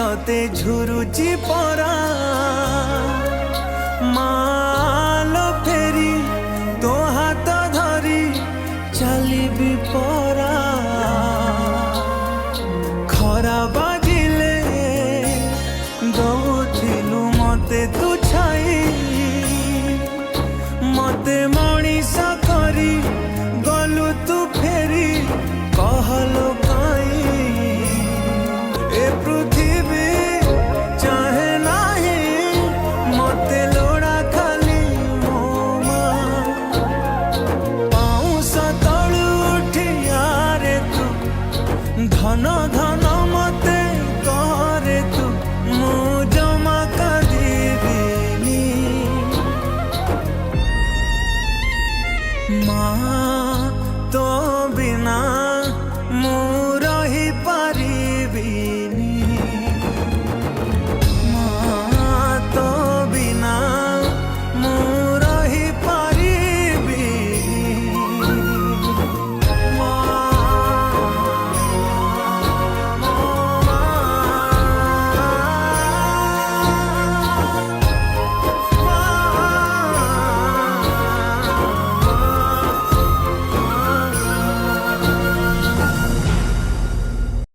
तते झुरुची परा मालो फेरी तो हाथ धरी चलिबी परा खरा बाजिले दौथिलु मते तू छाई मते मणिष करी गलु तू फेरी कहलो काई ए पृथ्वी चाहे नाही मते लोड़ा खाली मोमा पाउस तळु उठिया रे तू धन धन मते करे तू मु जमा कदिबिनी माँ तो बिना मु